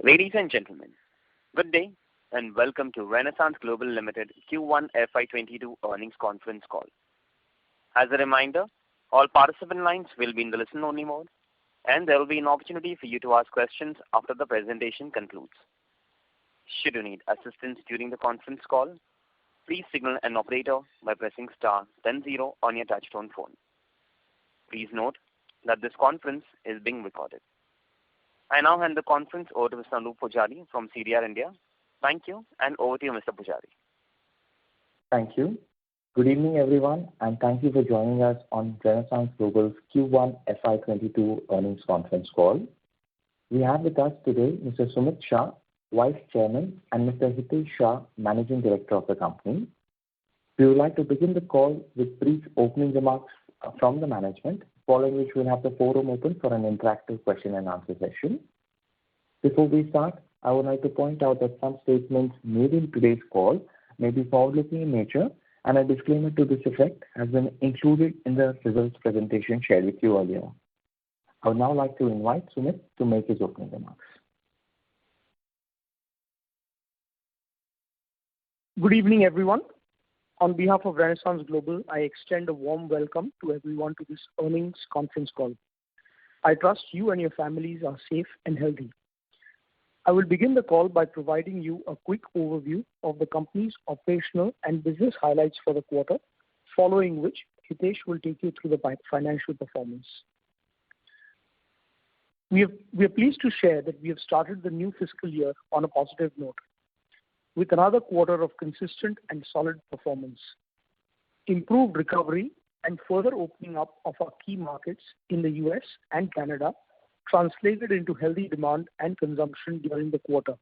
Ladies and gentlemen, good day and welcome to Renaissance Global Limited Q1 FY22 earnings conference call. As a reminder, all participant lines will be in the listen-only mode, and there will be an opportunity for you to ask questions after the presentation concludes. Should you need assistance during the conference call, please signal an operator by pressing star then 0 on your touchtone phone. Please note that this conference is being recorded. I now hand the conference over to Mr. Anup Pujari from CDR India. Thank you, and over to you, Mr. Pujari. Thank you. Good evening, everyone, and thank you for joining us on Renaissance Global's Q1 FY22 earnings conference call. We have with us today Mr. Sumit Shah, Vice Chairman, and Mr. Hitesh Shah, Managing Director of the company. We would like to begin the call with brief opening remarks from the management, following which we'll have the forum open for an interactive question and answer session. Before we start, I would like to point out that some statements made in today's call may be forward-looking in nature, and a disclaimer to this effect has been included in the results presentation shared with you earlier. I would now like to invite Sumit to make his opening remarks. Good evening, everyone. On behalf of Renaissance Global, I extend a warm welcome to everyone to this earnings conference call. I trust you and your families are safe and healthy. I will begin the call by providing you a quick overview of the company's operational and business highlights for the quarter, following which Hitesh will take you through the financial performance. We are pleased to share that we have started the new fiscal year on a positive note, with another quarter of consistent and solid performance, improved recovery, and further opening up of our key markets in the US and Canada translated into healthy demand and consumption during the quarter.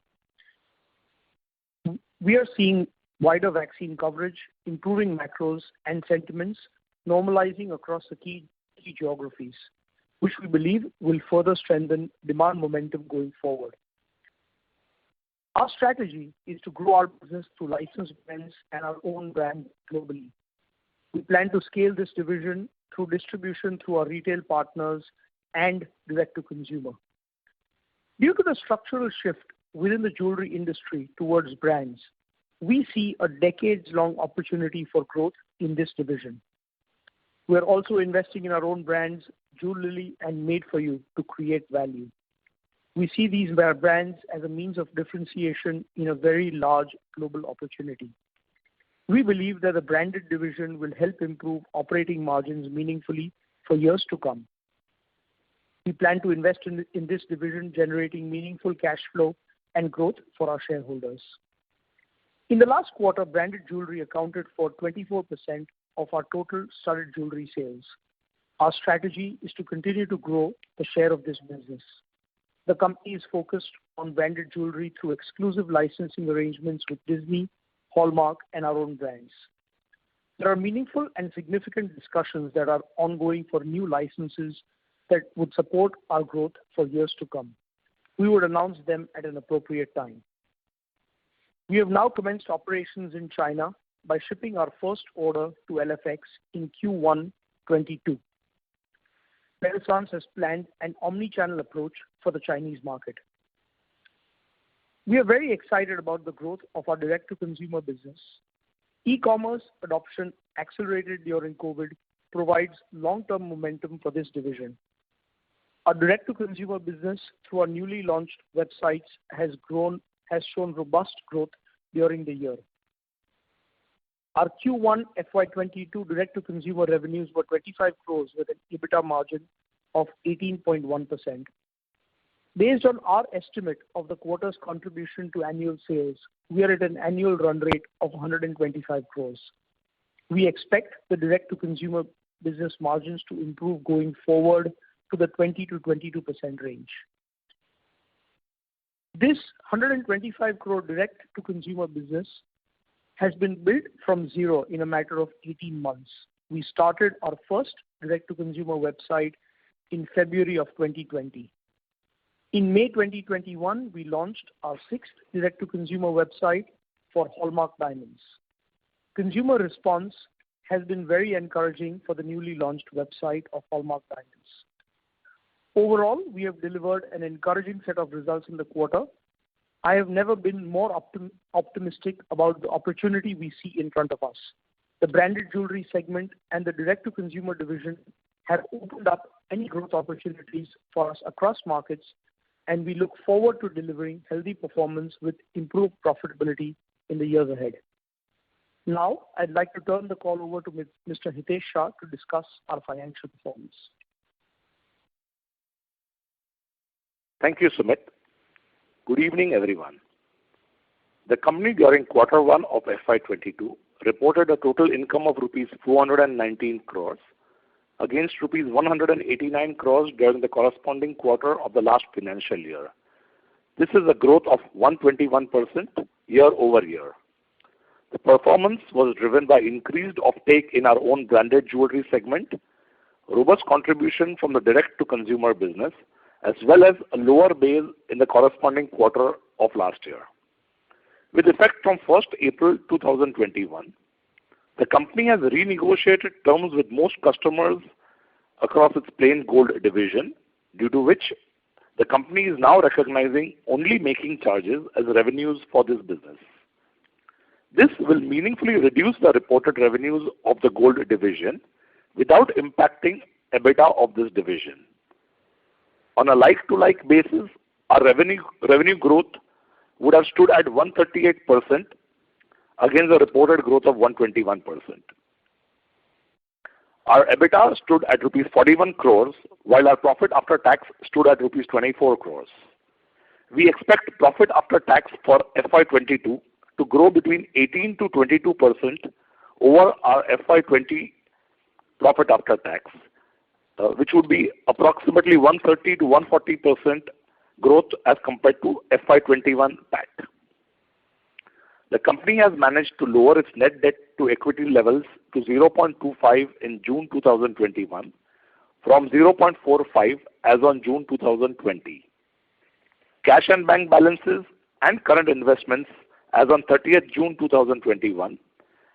We are seeing wider vaccine coverage, improving macros and sentiments, normalizing across the key geographies, which we believe will further strengthen demand momentum going forward. Our strategy is to grow our business through licensed brands and our own brand globally. We plan to scale this division through distribution through our retail partners and direct-to-consumer. Due to the structural shift within the jewelry industry towards brands, we see a decades-long opportunity for growth in this division. We are also investing in our own brands, Jewelry and Made For You, to create value. We see these brands as a means of differentiation in a very large global opportunity. We believe that the branded division will help improve operating margins meaningfully for years to come. We plan to invest in this division, generating meaningful cash flow and growth for our shareholders. In the last quarter, branded jewelry accounted for 24% of our total studded jewelry sales. Our strategy is to continue to grow the share of this business. The company is focused on branded jewelry through exclusive licensing arrangements with Disney, Hallmark, and our own brands. There are meaningful and significant discussions that are ongoing for new licenses that would support our growth for years to come. We would announce them at an appropriate time. We have now commenced operations in China by shipping our first order to LFX in Q1 22. Renaissance has planned an omni-channel approach for the Chinese market. We are very excited about the growth of our direct-to-consumer business. E-commerce adoption accelerated during COVID provides long-term momentum for this division. Our direct-to-consumer business through our newly launched websites has shown robust growth during the year. Our Q1 FY22 direct-to-consumer revenues were 25 crores with an EBITDA margin of 18.1%. Based on our estimate of the quarter's contribution to annual sales, we are at an annual run rate of 125 crores. We expect the direct-to-consumer business margins to improve going forward to the 20 to 22% range. This 125 crore direct-to-consumer business has been built from zero in a matter of 18 months. We started our first direct-to-consumer website in February of 2020. In May 2021, we launched our sixth direct-to-consumer website for Hallmark Diamonds. Consumer response has been very encouraging for the newly launched website of Hallmark Diamonds. Overall, we have delivered an encouraging set of results in the quarter I have never been more optimistic about the opportunity we see in front of us. The branded jewelry segment and the direct-to-consumer division have opened up many growth opportunities for us across markets, and we look forward to delivering healthy performance with improved profitability in the years ahead. Now, I'd like to turn the call over to Mr. Hitesh Shah to discuss our financial performance. Thank you, Sumit. Good evening, everyone. The company during quarter 1 of FY22 reported a total income of rupees 419 crores against rupees 189 crores during the corresponding quarter of the last financial year. This is a growth of 121% year over year. The performance was driven by increased offtake in our own branded jewelry segment, robust contribution from the direct-to-consumer business, as well as a lower base in the corresponding quarter of last year. With effect from 1st April 2021, the company has renegotiated terms with most customers across its plain gold division, due to which the company is now recognizing only making charges as revenues for this business. This will meaningfully reduce the reported revenues of the gold division without impacting EBITDA of this division. On a like-to-like basis, our revenue growth would have stood at 138% against the reported growth of 121%. Our EBITDA stood at rupees 41 crores, while our profit after tax stood at rupees 24 crores. We expect profit after tax for FY22 to grow between 18 to 22% over our FY20 profit after tax, which would be approximately 130 to 140% growth as compared to FY21 PAT. The company has managed to lower its net debt to equity levels to 0.25 in June 2021 from 0.45 as on June 2020. Cash and bank balances and current investments as on 30th June 2021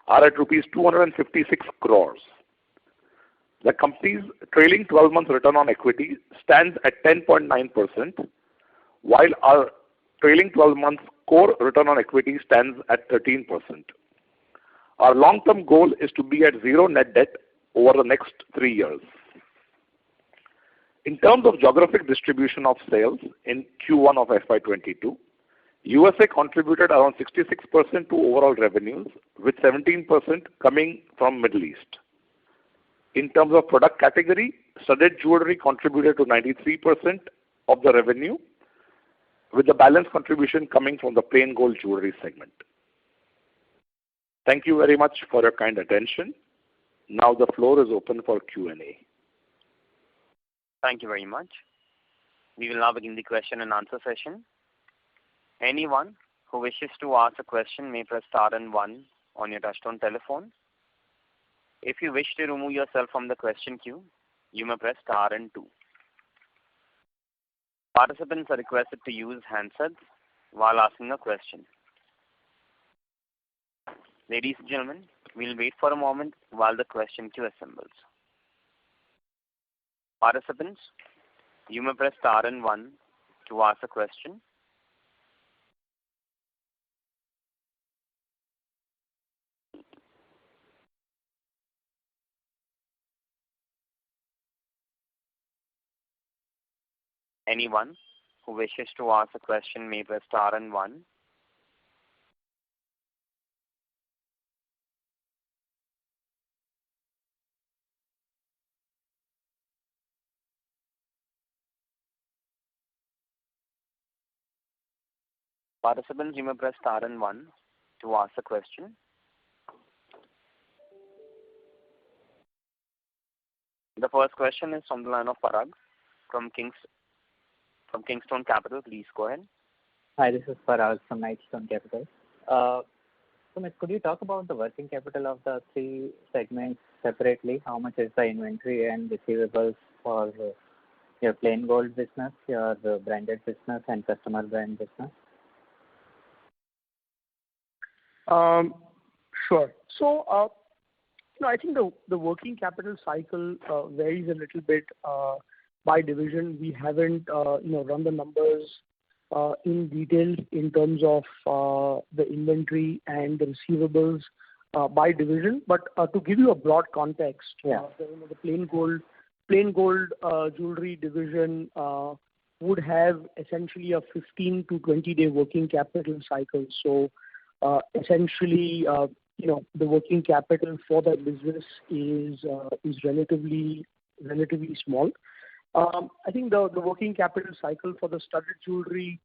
are at rupees 256 crores. The company's trailing 12-month return on equity stands at 10.9%, while our trailing 12-month core return on equity stands at 13%. Our long-term goal is to be at zero net debt over the next 3 years. In terms of geographic distribution of sales in Q1 of FY22, USA contributed around 66% to overall revenues, with 17% coming from Middle East. In terms of product category, studded jewelry contributed to 93% of the revenue, with the balance contribution coming from the plain gold jewelry segment. Thank you very much for your kind attention. Now the floor is open for Q&A. Thank you very much. We will now begin the question and answer session. Anyone who wishes to ask a question may press star and 1 on your touchtone telephone. If you wish to remove yourself from the question queue, you may press star and 2. Participants are requested to use handsets while asking a question. Ladies and gentlemen, we'll wait for a moment while the question queue assembles. Participants, you may press star and 1 to ask a question. Anyone who wishes to ask a question may press star and 1. Participants, you may press star and 1 to ask a question. The first question is from the line of Parag from Kingstone Capital. Please go ahead. Hi, this is Parag from Knightstone Capital. Sumit, could you talk about the working capital of the 3 segments separately? How much is the inventory and receivables for your plain gold business, your branded business, and customer brand business? Sure. So, I think the working capital cycle varies a little bit by division. We haven't, run the numbers in detail in terms of the inventory and the receivables by division. But to give you a broad context, the plain gold jewelry division would have essentially a 15 to 20-day working capital cycle. So essentially, the working capital for that business is relatively small. I think the working capital cycle for the studded jewelry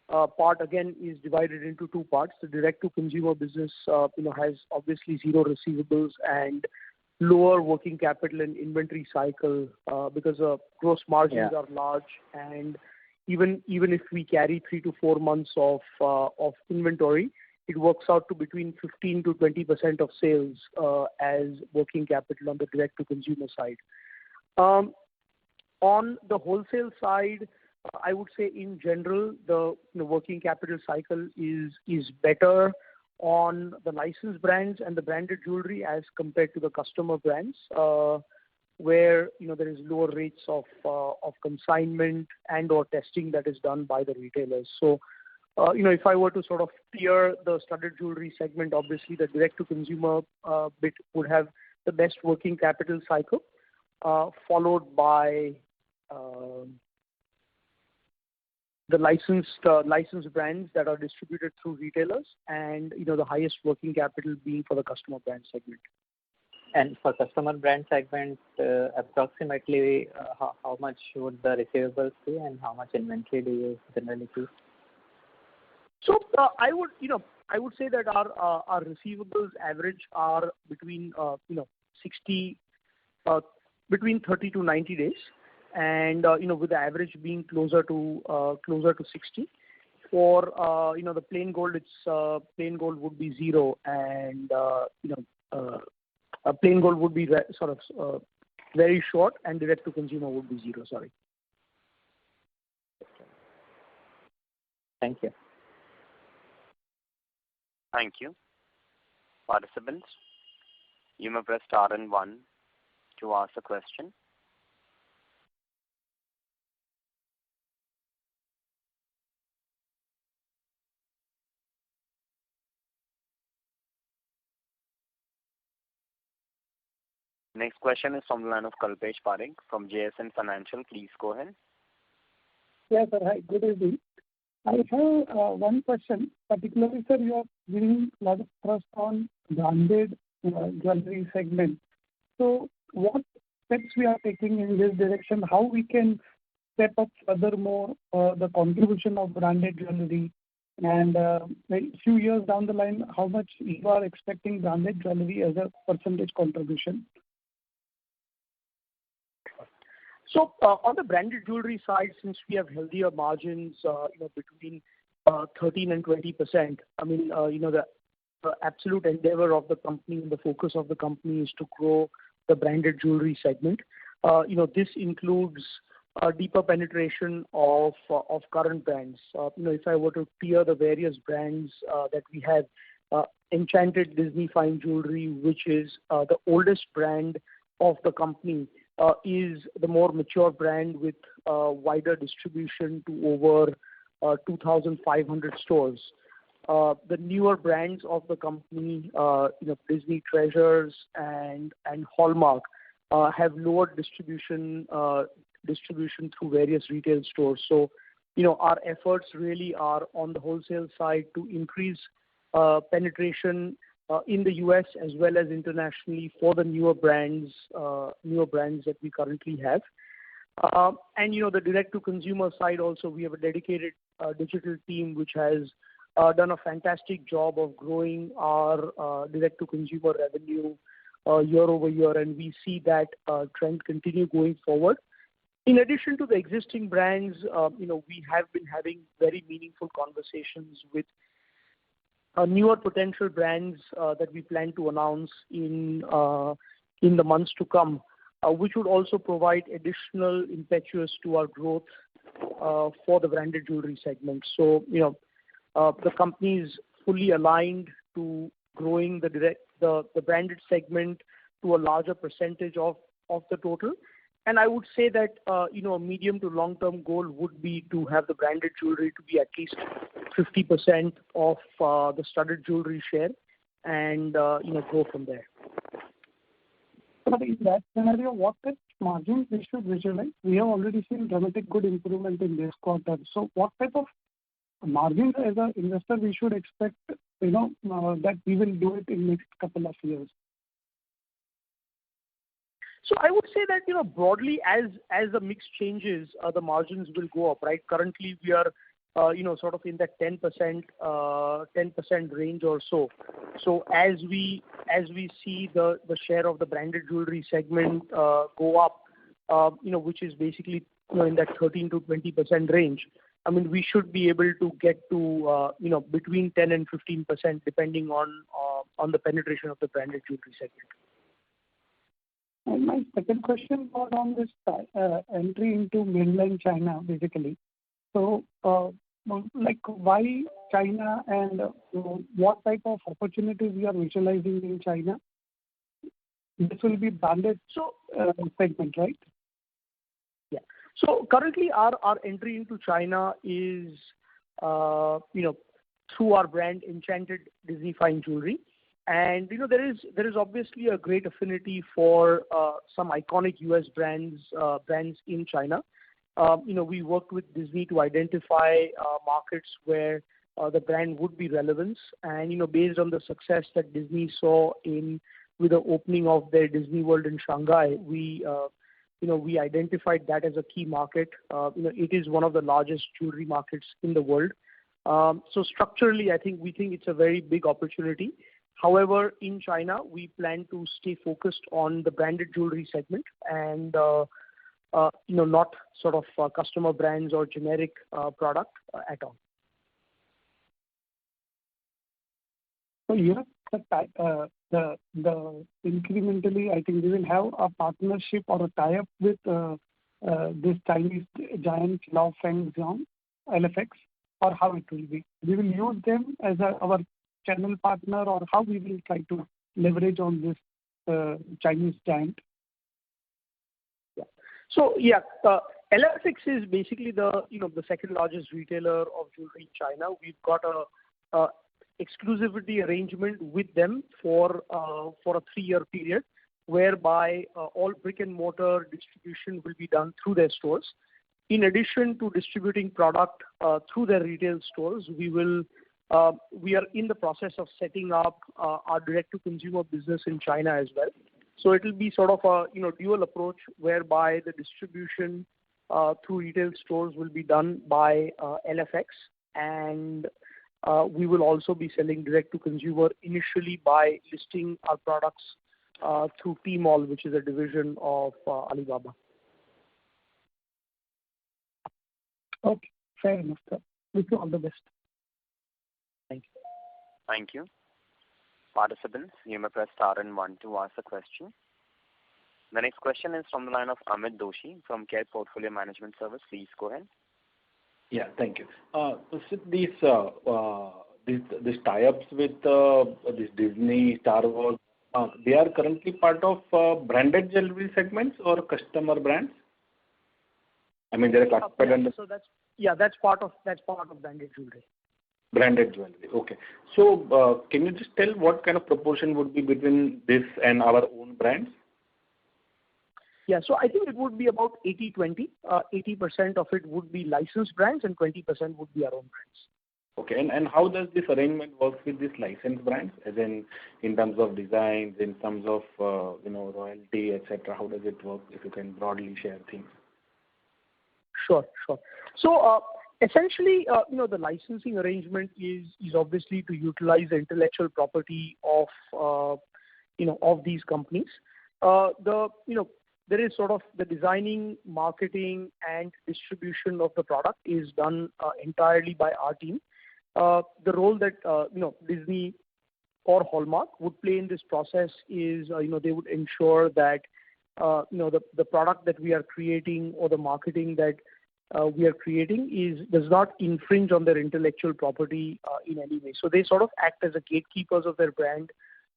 part again is divided into two parts. The direct-to-consumer business, has obviously zero receivables and lower working capital and inventory cycle because gross margins are large, and even if we carry 3 to 4 months of inventory, it works out to between 15 to 20% of sales as working capital on the direct-to-consumer side. On the wholesale side, I would say in general, the working capital cycle is better on the licensed brands and the branded jewelry as compared to the customer brands, where there is lower rates of consignment and or testing that is done by the retailers. So, if I were to sort of tier the studded jewelry segment, obviously the direct-to-consumer bit would have the best working capital cycle, followed by the licensed brands that are distributed through retailers, and the highest working capital being for the customer brand segment. And for customer brand segment, approximately how much would the receivables be, and how much inventory do you generally keep? So I would say that our receivables average are between 30 to 90 days, and with the average being closer to 60. For the plain gold, plain gold would be zero, and plain gold would be very short, and direct to consumer would be zero. Sorry. Thank you. Thank you. Participants, you may press star and 1 to ask a question. Next question is from the line of Kalpesh Parekh from JSN Financial. Please go ahead. Yes, sir. Hi, good evening. I have one question. Particularly, sir, you are giving a lot of trust on branded jewelry segment. So what steps we are taking in this direction? How we can step up furthermore the contribution of branded jewelry? And a few years down the line, how much you are expecting branded jewelry as a percentage contribution? So on the branded jewelry side, since we have healthier margins, between 13 and 20%, I mean, the absolute endeavor of the company and the focus of the company is to grow the branded jewelry segment. This includes deeper penetration of current brands. If I were to tier the various brands that we have, Enchanted Disney Fine Jewelry, which is the oldest brand of the company, is the more mature brand with wider distribution to over 2,500 stores. The newer brands of the company, Disney Treasures and Hallmark, have lower distribution through various retail stores. So, our efforts really are on the wholesale side to increase penetration in the US as well as internationally for the newer brands that we currently have. And the direct-to-consumer side also, we have a dedicated digital team which has done a fantastic job of growing our direct-to-consumer revenue year over year, and we see that trend continue going forward. In addition to the existing brands, we have been having very meaningful conversations with newer potential brands that we plan to announce in the months to come, which would also provide additional impetus to our growth for the branded jewelry segment. So, the company is fully aligned to growing the branded segment to a larger percentage of the total. And I would say that, a medium to long-term goal would be to have the branded jewelry to be at least 50% of the studded jewelry share and, go from there. But in that scenario, what type of margins we should visualize? We have already seen dramatic good improvement in this quarter. So what type of margins as an investor we should expect, that we will do it in next couple of years? So I would say that, broadly, as the mix changes, the margins will go up, right? Currently, we are, sort of in that 10% range or so. So as we see the share of the branded jewelry segment go up, which is basically, in that 13 to 20% range, I mean, we should be able to get to, between 10 and 15%, depending on the penetration of the branded jewelry segment. And my second question was on this entry into mainland China, basically. So, why China, and what type of opportunities we are visualizing in China? This will be branded segment, right? Yeah. So currently, our entry into China is, through our brand Enchanted Disney Fine Jewelry. And there is obviously a great affinity for some iconic US brands in China. We worked with Disney to identify markets where the brand would be relevant, and based on the success that Disney saw with the opening of their Disney World in Shanghai, we identified that as a key market. It is one of the largest jewelry markets in the world. So structurally, we think it's a very big opportunity. However, in China, we plan to stay focused on the branded jewelry segment and, not sort of customer brands or generic product at all. So the incrementally, I think we will have a partnership or a tie-up with this Chinese giant Lao Feng Zhang, LFX, or how it will be? We will use them as our channel partner, or how we will try to leverage on this Chinese giant? Yeah. So LFX is basically the second largest retailer of jewelry in China. We've got a exclusivity arrangement with them for a 3-year period, whereby all brick and mortar distribution will be done through their stores. In addition to distributing product through their retail stores, we are in the process of setting up our direct-to-consumer business in China as well. So it will be sort of a dual approach, whereby the distribution through retail stores will be done by LFX, and we will also be selling direct-to-consumer initially by listing our products through Tmall, which is a division of Alibaba. Okay, fair enough, sir. Wish you all the best. Thank you. Thank you. Participants, you may press star and 1 to ask a question. The next question is from the line of Amit Doshi from Care Portfolio Management Service. Please go ahead. Yeah, thank you. So these tie-ups with this Disney, Star Wars, they are currently part of branded jewelry segments or customer brands? I mean, they're classified under. So that's part of branded jewelry. Branded jewelry. Okay. So can you just tell what kind of proportion would be between this and our own brands? Yeah, so I think it would be about 80-20. 80% of it would be licensed brands and 20% would be our own brands. Okay, and how does this arrangement work with these licensed brands, as in terms of designs, in terms of royalty, etc.? How does it work? If you can broadly share things. Sure. So essentially, the licensing arrangement is obviously to utilize the intellectual property of these companies. There is sort of the designing, marketing, and distribution of the product is done entirely by our team. The role that Disney or Hallmark would play in this process is they would ensure that the product that we are creating or the marketing that we are creating does not infringe on their intellectual property in any way. So they sort of act as a gatekeepers of their brand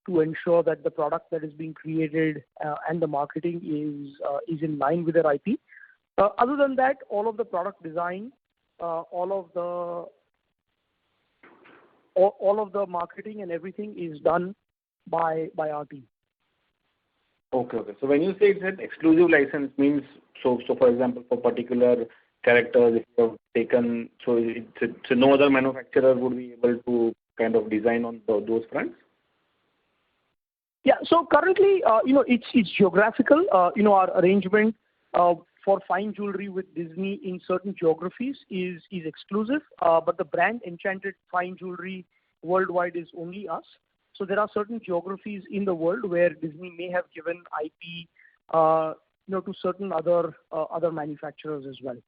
to ensure that the product that is being created and the marketing is in line with their IP. Other than that, all of the product design, all of the marketing and everything is done by our team. Okay. So when you say it's an exclusive license, means so for example, for particular characters, if you have taken, so no other manufacturer would be able to kind of design on those fronts? Yeah. So currently, it's geographical. Our arrangement for fine jewelry with Disney in certain geographies is exclusive, but the brand Enchanted Fine Jewelry worldwide is only us. So there are certain geographies in the world where Disney may have given IP, to certain other manufacturers as well.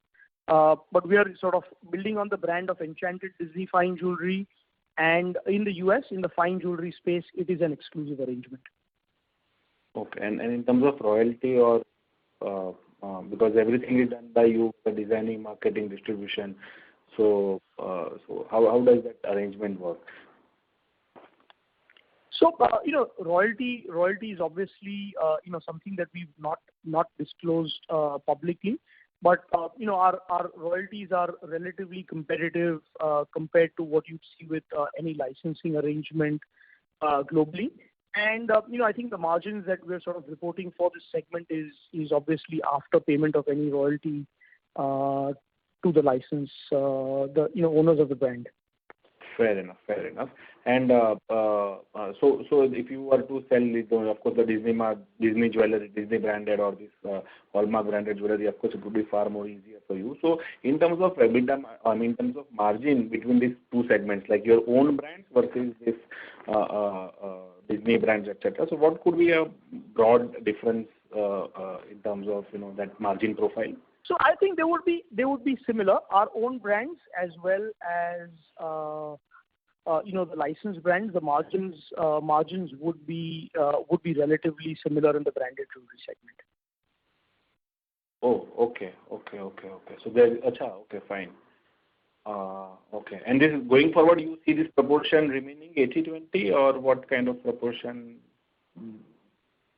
But we are sort of building on the brand of Enchanted Disney Fine Jewelry, and in the US, in the fine jewelry space, it is an exclusive arrangement. Okay, and in terms of royalty or because everything is done by you, the designing, marketing, distribution. So how does that arrangement work? So, royalty is obviously, something that we've not disclosed publicly. But, our royalties are relatively competitive compared to what you'd see with any licensing arrangement globally. And, I think the margins that we're sort of reporting for this segment is obviously after payment of any royalty to the license, owners of the brand. Fair enough. And so if you were to sell, of course, the Disney jewelry, Disney branded or this Hallmark branded jewelry, of course, it would be far more easier for you. So in terms of EBITDA, in terms of margin between these two segments, like your own brands versus this Disney brands, etc. So what could be a broad difference in terms of that margin profile? So I think they would be similar. Our own brands as well as the licensed brands, the margins would be relatively similar in the branded jewelry segment. Oh, okay. So okay, fine. Okay, and this going forward, you see this proportion remaining 80-20, or what kind of proportion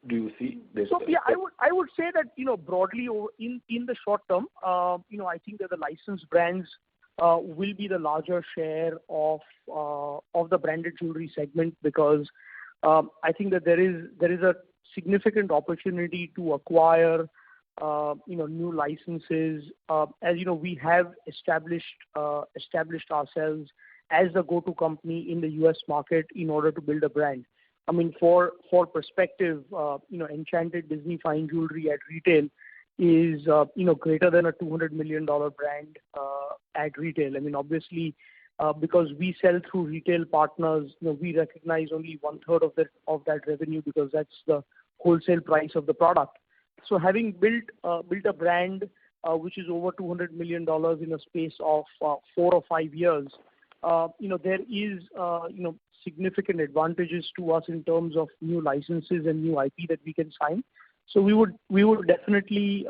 do you see this? So yeah, I would say that broadly in the short term, I think that the licensed brands will be the larger share of the branded jewelry segment, because I think that there is a significant opportunity to acquire new licenses. As you know, we have established ourselves as the go-to company in the US market in order to build a brand. I mean, for perspective, Enchanted Disney Fine Jewelry at retail is greater than a $200 million brand at retail. I mean, obviously, because we sell through retail partners, we recognize only 1/3 of that revenue, because that's the wholesale price of the product. So having built a brand which is over $200 million in a space of 4 or 5 years, there is significant advantages to us in terms of new licenses and new IP that we can sign. So we would definitely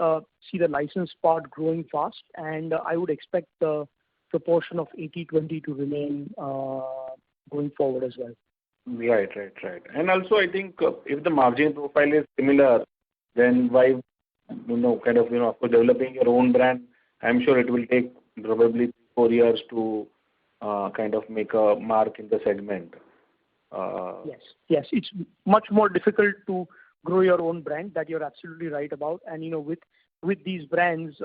see the license part growing fast, and I would expect the proportion of 80-20 to remain going forward as well. Right. And also, I think if the margin profile is similar, then why, of course, developing your own brand, I'm sure it will take probably 4 years to kind of make a mark in the segment. Yes, it's much more difficult to grow your own brand. That you're absolutely right about. And with these brands,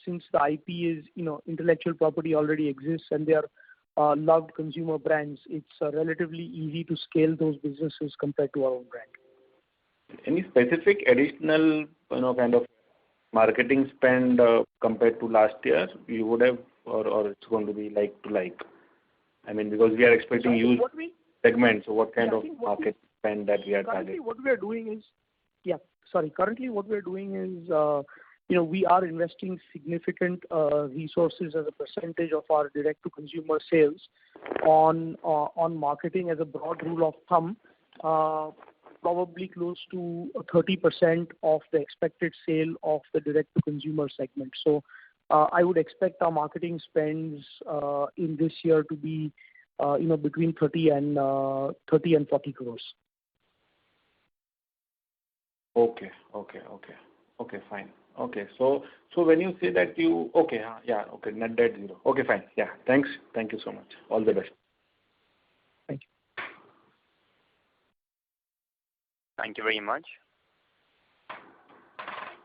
since the IP is intellectual property already exists and they are loved consumer brands, it's relatively easy to scale those businesses compared to our own brand. Any specific additional kind of marketing spend compared to last year you would have, or it's going to be like to like? I mean, because we are expecting huge segments, so what kind of market spend that we are targeting? Currently, what we are doing is, we are investing significant resources as a percentage of our direct-to-consumer sales on marketing. As a broad rule of thumb, probably close to 30% of the expected sale of the direct-to-consumer segment. So I would expect our marketing spends in this year to be between 30 and 40 crores. Okay. Fine. Okay. So when you say that you okay, yeah, okay, net debt zero. Okay, fine. Yeah. Thanks. Thank you so much. All the best. Thank you. Thank you very much.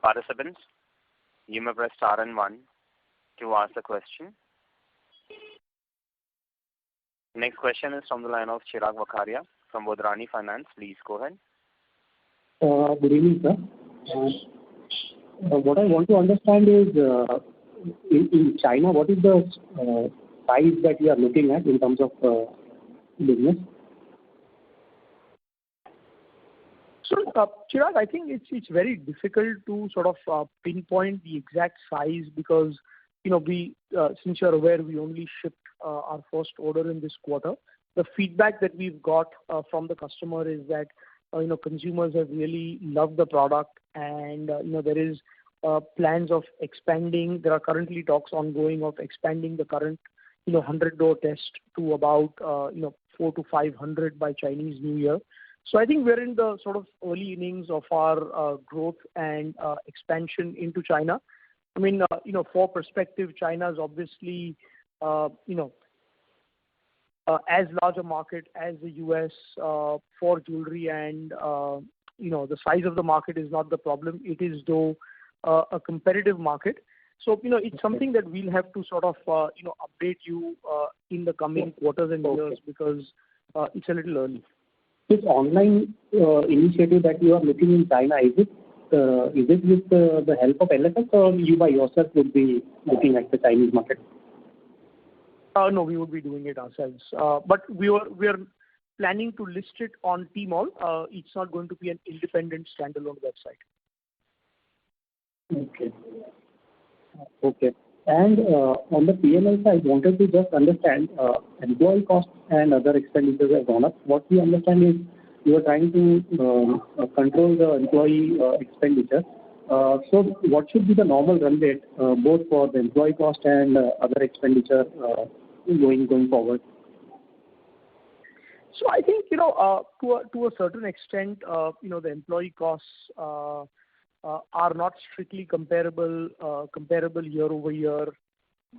Participants, you may press star and one to ask the question. Next question is from the line of Chirag Vakharia from Bodrani Finance. Please go ahead. Good evening, sir. What I want to understand is, in China, what is the size that you are looking at in terms of business? So, Chirag, I think it's very difficult to sort of pinpoint the exact size because, we since you're aware, we only shipped our first order in this quarter. The feedback that we've got from the customer is that consumers have really loved the product, and there is plans of expanding. There are currently talks ongoing of expanding the current 100-door test to about 400 to 500 by Chinese New Year. So I think we're in the sort of early innings of our growth and expansion into China. I mean, for perspective, China is obviously as large a market as the US for jewelry, and the size of the market is not the problem. It is though a competitive market. So it's something that we'll have to sort of update you in the coming quarters and years because it's a little early. This online initiative that you are looking in China, is it with the help of LFS, or you by yourself would be looking at the Chinese market? No, we would be doing it ourselves. But we are planning to list it on Tmall. It's not going to be an independent standalone website. Okay. And on the P&L side, I wanted to just understand employee costs and other expenditures have gone up. What we understand is you are trying to control the employee expenditure. So what should be the normal run rate both for the employee cost and other expenditure going forward? So I think to a certain extent the employee costs are not strictly comparable year over year.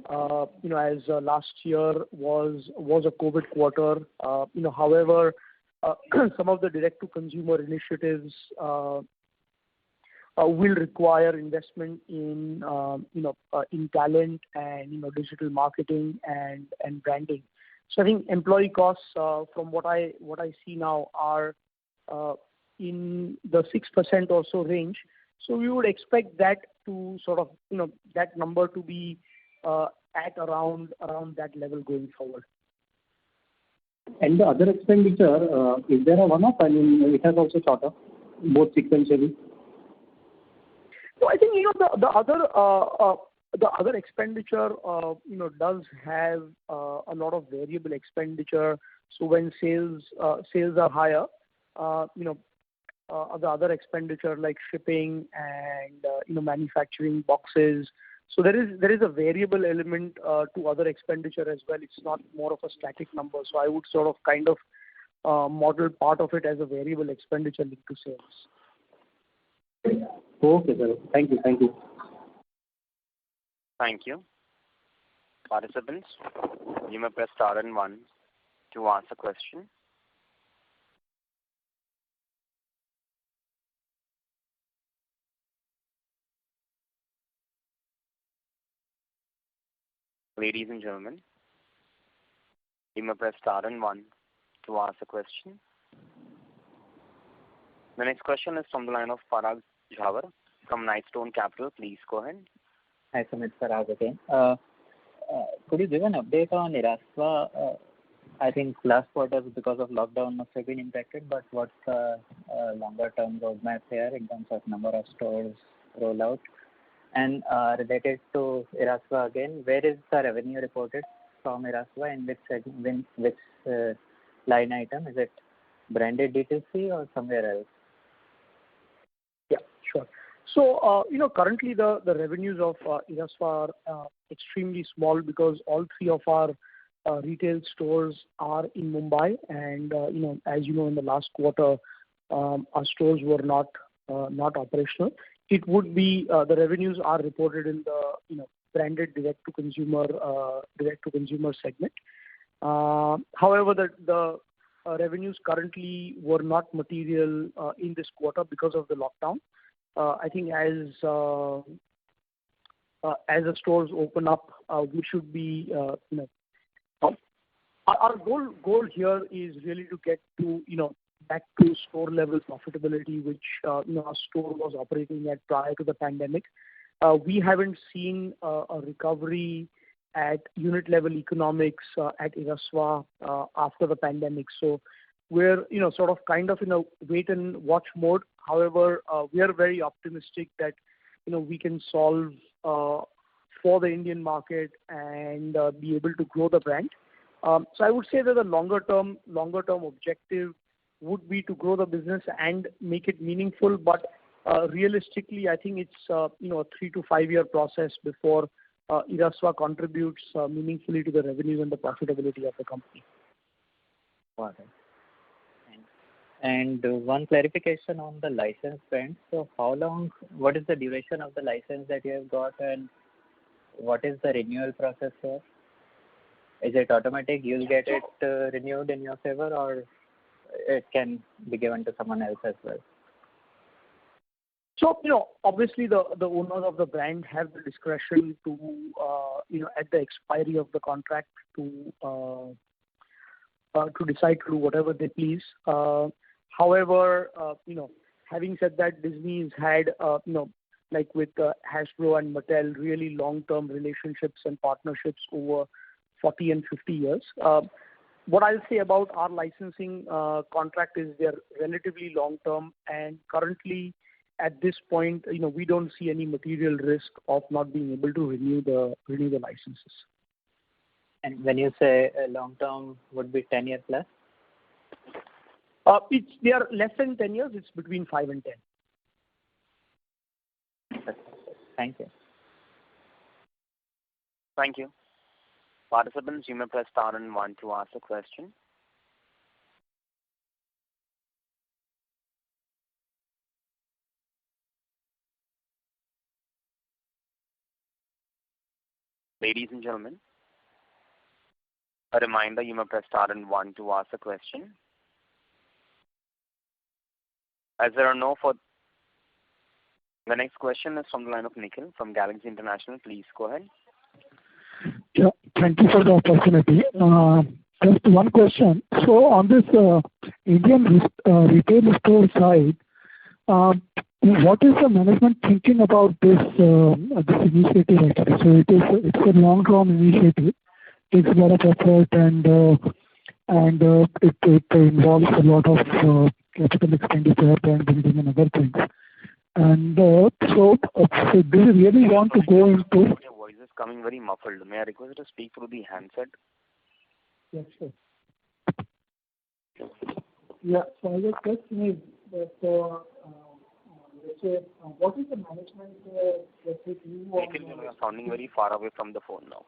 As last year was a COVID quarter. However, some of the direct-to-consumer initiatives will require investment in talent and digital marketing and branding. So I think employee costs, from what I see now, are in the 6% or so range. So we would expect that to sort of that number to be at around that level going forward. And the other expenditure, is there a one-off? I mean, it has also shot up, both sequentially. So I think the other expenditure does have a lot of variable expenditure. So when sales are higher, the other expenditure like shipping and manufacturing boxes. So there is a variable element to other expenditure as well. It's not more of a static number. So I would sort of kind of model part of it as a variable expenditure linked to sales. Okay, sir. Thank you. Thank you. Participants, you may press star and one to ask a question. Ladies and gentlemen, you may press star and one to ask a question. The next question is from the line of Parag Jhawar from Knightstone Capital. Please go ahead. Hi, Sumit. Parag again. Could you give an update on Irasva? I think last quarter, because of lockdown, must have been impacted, but what's the longer-term roadmap here in terms of number of stores rollout? And related to Irasva again, where is the revenue reported from Irasva, and which line item? Is it branded D2C or somewhere else? Yeah, sure. So, currently the revenues of Irasva are extremely small because all three of our retail stores are in Mumbai, and as you know, in the last quarter, our stores were not not operational. It would be the revenues are reported in the branded direct to consumer segment. However, the revenues currently were not material in this quarter because of the lockdown. I think as the stores open up, we should be our goal here is really to get to back to store level profitability, which our store was operating at prior to the pandemic. We haven't seen a recovery at unit level economics at Irasva after the pandemic. So we're sort of kind of in a wait and watch mode. However, we are very optimistic that we can solve for the Indian market and be able to grow the brand. So I would say that the longer term objective would be to grow the business and make it meaningful. But realistically, I think it's a 3 to 5 year process before Irasva contributes meaningfully to the revenues and the profitability of the company. Got it. Thanks. And one clarification on the license front. So what is the duration of the license that you have got, and what is the renewal process here? Is it automatic? You'll get it renewed in your favor, or it can be given to someone else as well? So, obviously the owners of the brand have the discretion to, at the expiry of the contract to decide to do whatever they please. However, having said that, Disney's had, like with Hasbro and Mattel, really long-term relationships and partnerships over 40 and 50 years. What I'll say about our licensing contract is they're relatively long-term, and currently at this point, we don't see any material risk of not being able to renew the licenses. And when you say long-term, would be 10 years plus? They are less than 10 years. It's between 5 and 10. Thank you. Thank you. Participants, you may press star and 1 to ask a question. Ladies and gentlemen, a reminder, you may press star and 1 to ask a question. As there are no further... The next question is from the line of Nikhil from Galaxy International. Please go ahead. Yeah, thank you for the opportunity. Just one question. So on this Indian retail store side, what is the management thinking about this initiative actually? So it's a long-term initiative. Takes a lot of effort and it involves a lot of capital expenditure, brand building and other things. And so do you really want to go into... Your voice is coming very muffled. May I request you to speak through the handset? Yes, sure. Yeah, so the question is that, let's say, what is the management, let's say, view on... Nikhil, you are sounding very far away from the phone now.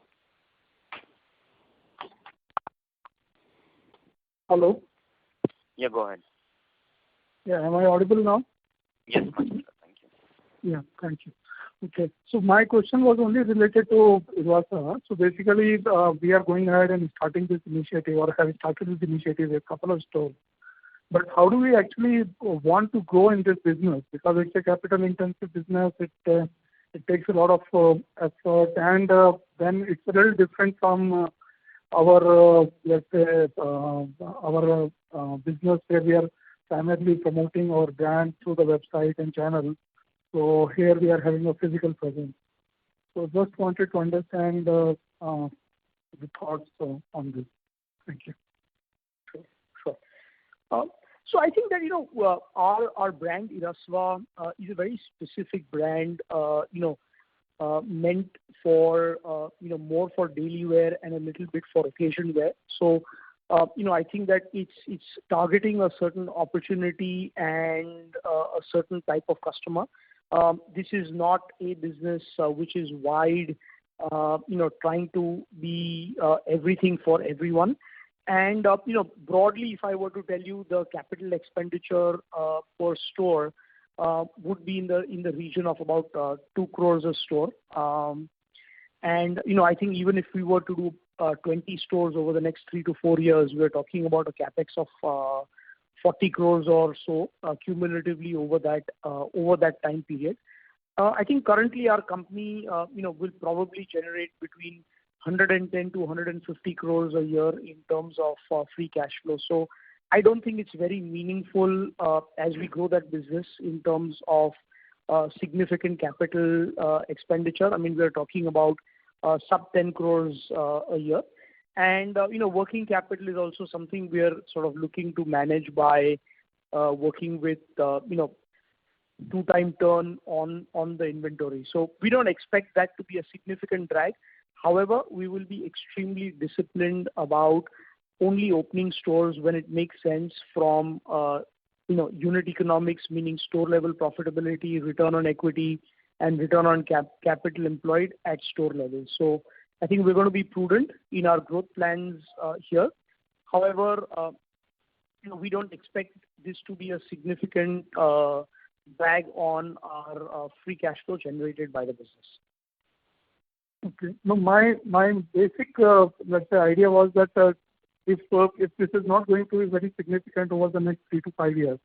Hello? Yeah, go ahead. Yeah, am I audible now? Yes, much better. Thank you. Yeah, thank you. Okay, so my question was only related to Irasva. So basically, we are going ahead and starting this initiative, or have started this initiative with a couple of stores. But how do we actually want to grow in this business? Because it's a capital-intensive business, it takes a lot of effort, and then it's a little different from our, let's say, our business where we are primarily promoting our brand through the website and channel. So here we are having a physical presence. So just wanted to understand the thoughts on this. Thank you. Sure. So I think that our brand Irasva is a very specific brand, meant for more for daily wear and a little bit for occasion wear. So I think that it's targeting a certain opportunity and a certain type of customer. This is not a business which is wide, trying to be everything for everyone. And broadly, if I were to tell you the capital expenditure per store, would be in the region of about 2 crores a store. And I think even if we were to do 20 stores over the next 3 to 4 years, we're talking about a capex of 40 crores or so cumulatively over that time period. I think currently our company will probably generate between 110 to 150 crores a year in terms of free cash flow. So I don't think it's very meaningful as we grow that business in terms of significant capital expenditure. I mean, we're talking about sub 10 crores a year. And, working capital is also something we are sort of looking to manage by working with, 2-time turn on the inventory. So we don't expect that to be a significant drag. However, we will be extremely disciplined about only opening stores when it makes sense from, unit economics, meaning store level profitability, return on equity, and return on capital employed at store level. So I think we're going to be prudent in our growth plans here. However, we don't expect this to be a significant drag on our free cash flow generated by the business. Okay. No, my basic idea was that if this is not going to be very significant over the next 3 to 5 years,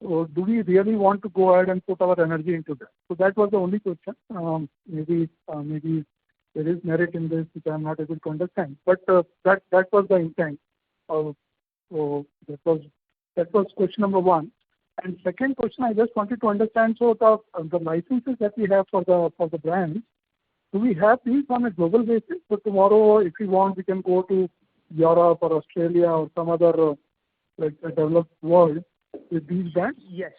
so do we really want to go ahead and put our energy into that? So that was the only question. Maybe there is merit in this which I am not able to understand. But that was the intent. So that was question number one. And second question, I just wanted to understand. So the licenses that we have for the brands, do we have these on a global basis? So tomorrow, if we want, we can go to Europe or Australia or some other developed world with these brands? Yes.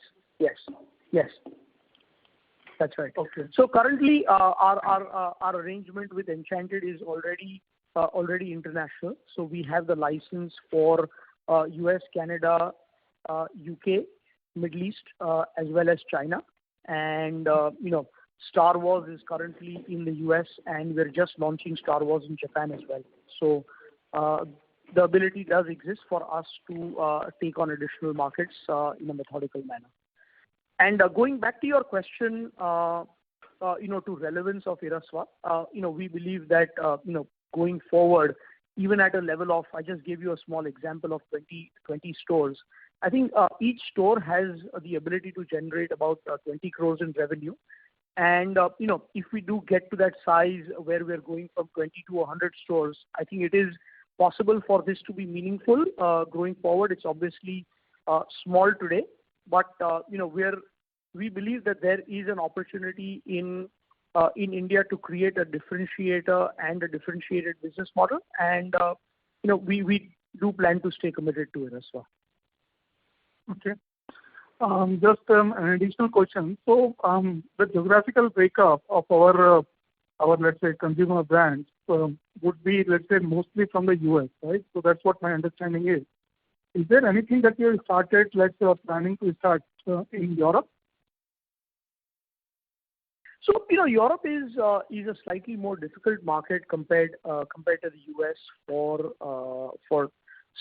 That's right. Okay. So currently, our arrangement with Enchanted is already international. So we have the license for US, Canada, UK, Middle East, as well as China. And Star Wars is currently in the US, and we're just launching Star Wars in Japan as well. So the ability does exist for us to take on additional markets in a methodical manner. And going back to your question, to relevance of Irasva, we believe that, going forward, even at a level of, I just gave you a small example of 20 stores. I think each store has the ability to generate about 20 crores in revenue. And, if we do get to that size where we're going from 20 to 100 stores, I think it is possible for this to be meaningful going forward. It's obviously small today, but, we believe that there is an opportunity in India to create a differentiator and a differentiated business model. And, we do plan to stay committed to it as well. Okay. Just an additional question. So the geographical breakup of our let's say consumer brands would be, let's say, mostly from the US, right? So that's what my understanding is. Is there anything that you started, let's say, or planning to start in Europe? So Europe is a slightly more difficult market compared to the US for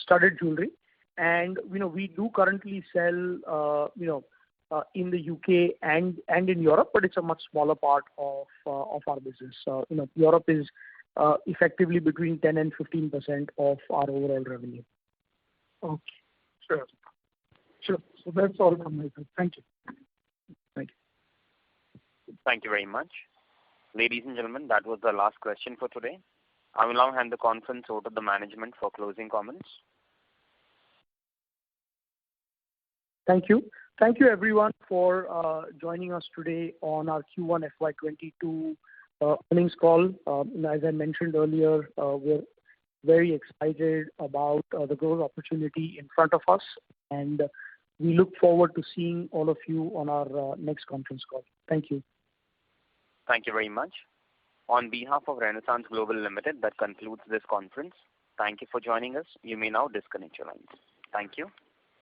studded jewelry. And we do currently sell in the UK and in Europe, but it's a much smaller part of our business. Europe is effectively between 10 and 15% of our overall revenue. Okay, sure. So that's all from my side. Thank you. Thank you very much. Ladies and gentlemen, that was the last question for today. I will now hand the conference over to the management for closing comments. Thank you. Thank you, everyone, for joining us today on our Q1 FY22 earnings call. As I mentioned earlier, we're very excited about the growth opportunity in front of us, and we look forward to seeing all of you on our next conference call. Thank you. Thank you very much. On behalf of Renaissance Global Limited, that concludes this conference. Thank you for joining us. You may now disconnect your lines. Thank you.